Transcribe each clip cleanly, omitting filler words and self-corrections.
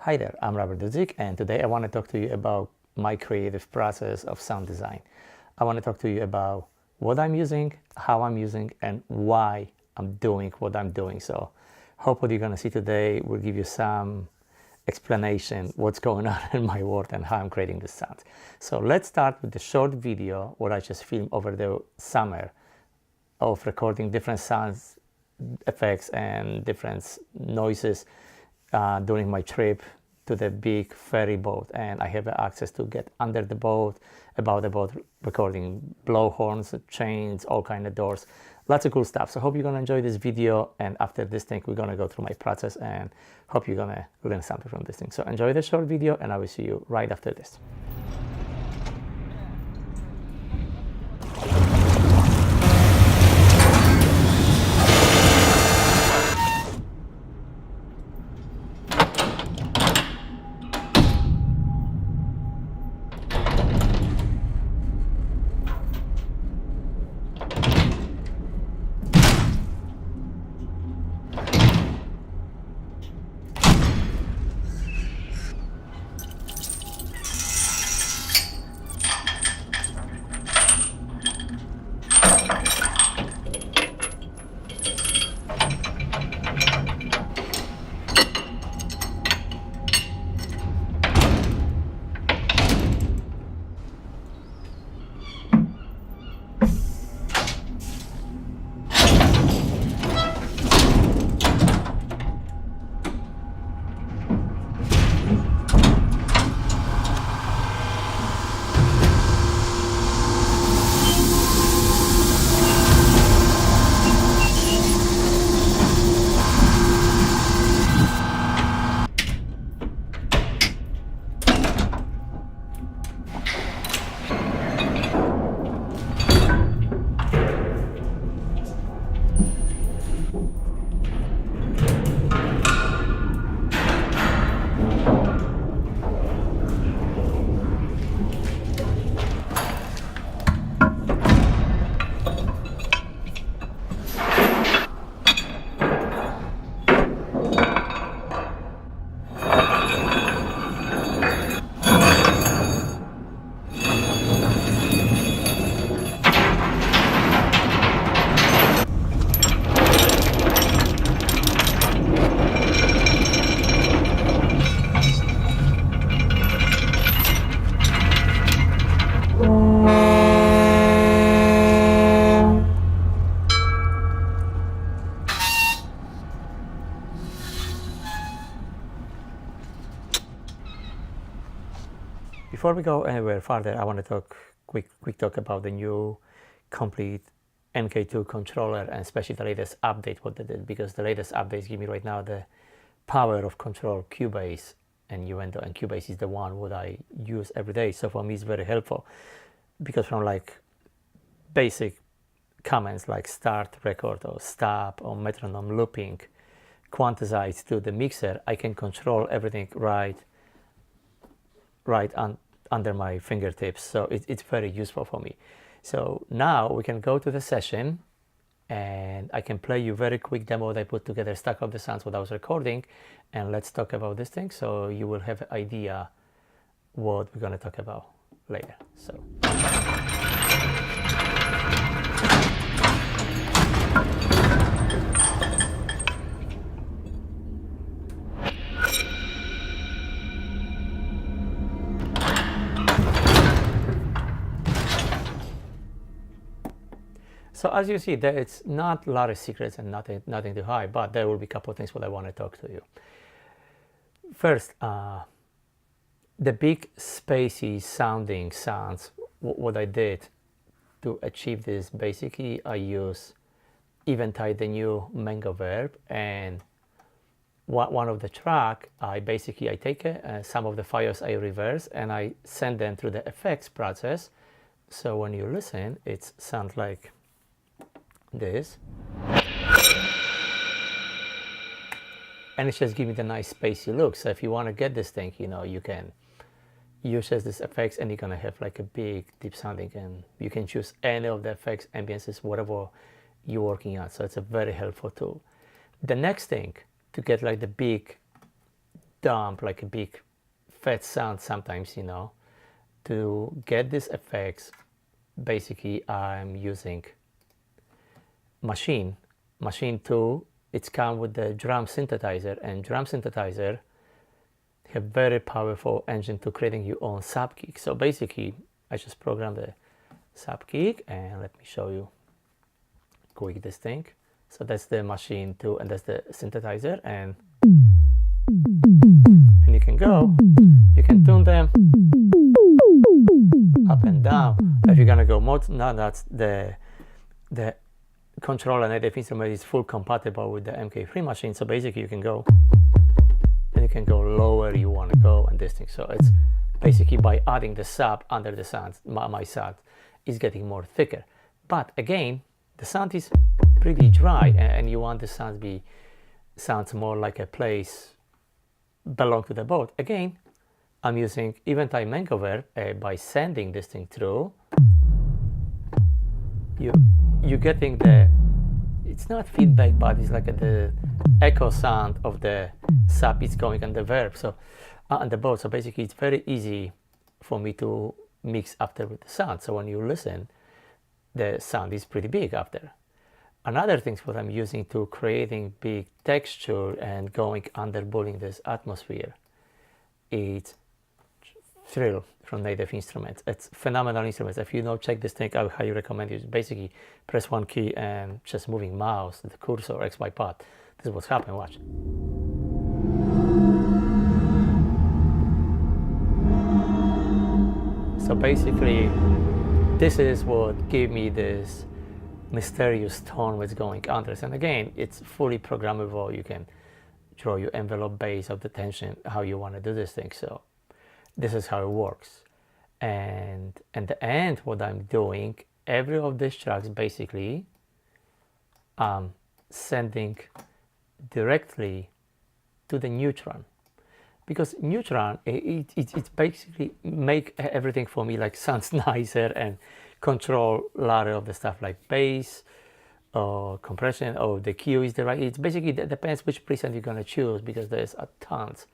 Hi there, I'm Robert Dudzik, and today I want to talk to you about my creative process of sound design. I want to talk to you about what I'm using, how I'm using, and why I'm doing what I'm doing. So hope what you're going to see today will give you some explanation what's going on in my world and how I'm creating this sound. So let's start with the short video what I just filmed over the summer of recording different sounds, effects, and different noises during my trip to the big ferry boat, and I have access to get under the boat, about the boat, recording blowhorns, chains, all kind of doors, lots of cool stuff. So hope you're gonna enjoy this video, and after this thing we're gonna go through my process and hope you're gonna learn something from this thing. So enjoy the short video and I will see you right after this. Before we go anywhere further, I want to talk quick talk about the new complete MK2 controller, and especially the latest update what they did, because the latest updates give me right now the power of control Cubase and Nuendo, and Cubase is the one what I use every day. So for me it's very helpful, because from like basic commands like start record or stop or metronome looping, quantize to the mixer, I can control everything right under my fingertips. So it's very useful for me. So now we can go to the session and I can play you very quick demo that I put together, stack up the sounds what I was recording, and let's talk about this thing so you will have an idea what we're going to talk about later. So So as you see, there it's not a lot of secrets and nothing to hide, but there will be a couple of things what I want to talk to you. First, the big spacey sounding sounds, what I did to achieve this, basically I use Eventide, the new Mango Verb, and one of the track, I take some of the files I reverse and I send them through the effects process. So when you listen, it sounds like this, and it just gives me the nice spacey look. So if you want to get this thing, you can use this effects and you're gonna have like a big deep sounding, and you can choose any of the effects, ambiances, whatever you're working on. So it's a very helpful tool. The next thing to get like the big dump like a big fat sound sometimes, you know. To get these effects, basically I'm using Machine 2. It's come with the drum synthesizer, and drum synthesizer have very powerful engine to creating your own sub kick. So basically I just program the sub kick, and let me show you quick this thing. So that's the Machine 2, and that's the synthesizer, and you can go, you can tune them up and down. If you're gonna go more, now that's the controller native instrument is full compatible with the MK3 machine. So basically you can go, and you can go lower you want to go, and this thing. So it's basically by adding the sub under the sound, my sound is getting more thicker. But again, the sound is pretty dry, and you want the sound sounds more like a place belong to the boat. Again, I'm using Eventide Maneuver by sending this thing through. You're getting it's not feedback, but it's like the echo sound of the sub is going on the verb, so on the boat. So basically it's very easy for me to mix after with the sound. So when you listen, the sound is pretty big after. Another thing what I'm using to creating big texture and going underbulling this atmosphere, it's Thrill from Native Instruments. It's phenomenal instruments. If you don't check this thing, I would highly recommend it. Basically press one key and just moving mouse, the cursor, X, Y path. This is what's happening, watch. So basically this is what gave me this mysterious tone that's going under. And again, it's fully programmable. You can draw your envelope base of the tension, how you want to do this thing. So this is how it works. And at the end, what I'm doing, every of these tracks basically sending directly to the Neutron, because Neutron it's basically make everything for me like sounds nicer and control a lot of the stuff like bass or compression or the Q is the right. It's basically that depends which preset you're gonna choose, because there's a tons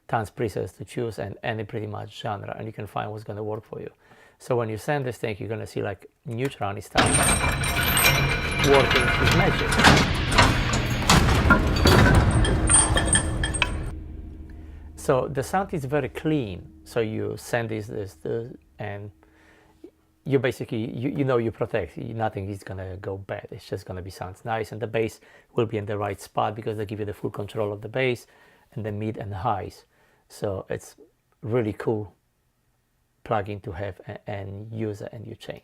presets to choose, and any pretty much genre, and you can find what's going to work for you. So when you send this thing, you're going to see like Neutron is starting working his magic. So the sound is very clean. So you send this and you basically you know you protect. Nothing is going to go bad. It's just going to be sounds nice, and the bass will be in the right spot because they give you the full control of the bass and the mid and the highs. So it's really cool plugin to have and use it in your chain.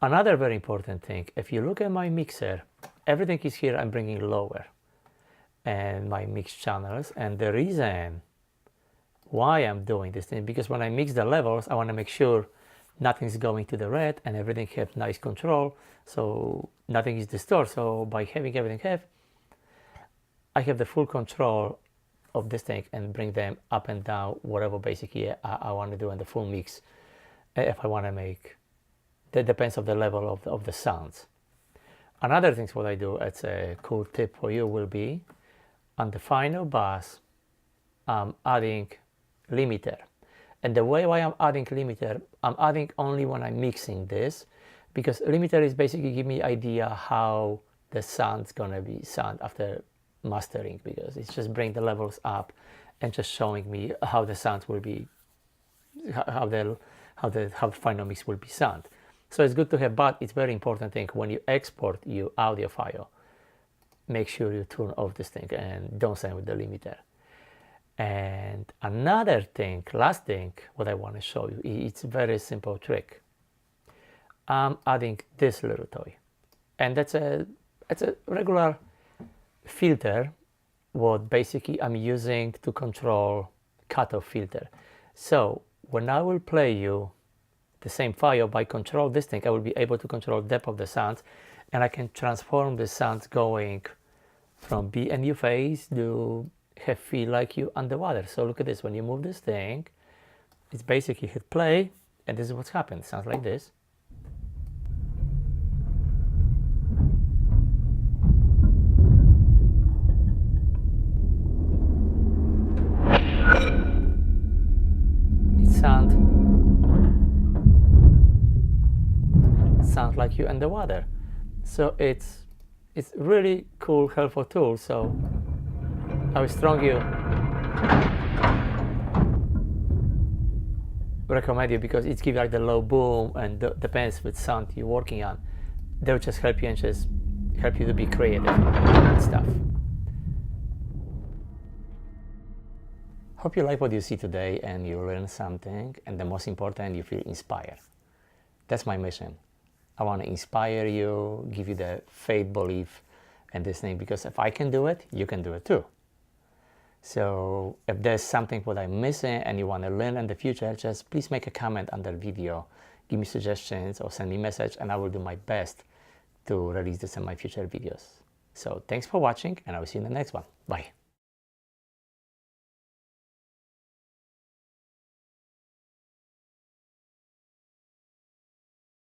Another very important thing, if you look at my mixer, everything is here. I'm bringing lower and my mix channels, and the reason why I'm doing this thing, because when I mix the levels, I want to make sure nothing's going to the red and everything have nice control, so nothing is distorted. So by having everything I have the full control of this thing and bring them up and down, whatever basically I want to do in the full mix. If I want to make, that depends on the level of the sounds. Another thing what I do, it's a cool tip for you, will be on the final bass, I'm adding limiter. And the way why I'm adding limiter, I'm adding only when I'm mixing this, because limiter is basically give me idea how the sound's gonna be sound after mastering, because it's just bring the levels up and just showing me how the sounds will be, how the final mix will be sound. So it's good to have, but it's very important thing when you export your audio file, make sure you turn off this thing and don't send with the limiter. And another thing, last thing, what I want to show you, it's a very simple trick. I'm adding this little toy, and it's a regular filter what basically I'm using to control cutoff filter. So when I will play you the same file, by control this thing, I will be able to control depth of the sounds, and I can transform the sounds going from be in your face to have feel like you underwater. So look at this, when you move this thing, it's basically hit play, and this is what's happened. It sounds like this. sound like you underwater. So it's really cool, helpful tool. So I would strongly recommend you, because it's give like the low boom and depends with sound you're working on. They'll just help you and just help you to be creative and stuff. Hope you like what you see today and you learn something, and the most important, you feel inspired. That's my mission. I want to inspire you, give you the faith, belief, and this thing, because if I can do it, you can do it too. So if there's something what I'm missing and you want to learn in the future, just please make a comment under the video, give me suggestions or send me a message, and I will do my best to release this in my future videos. So thanks for watching, and I will see you in the next one. Bye.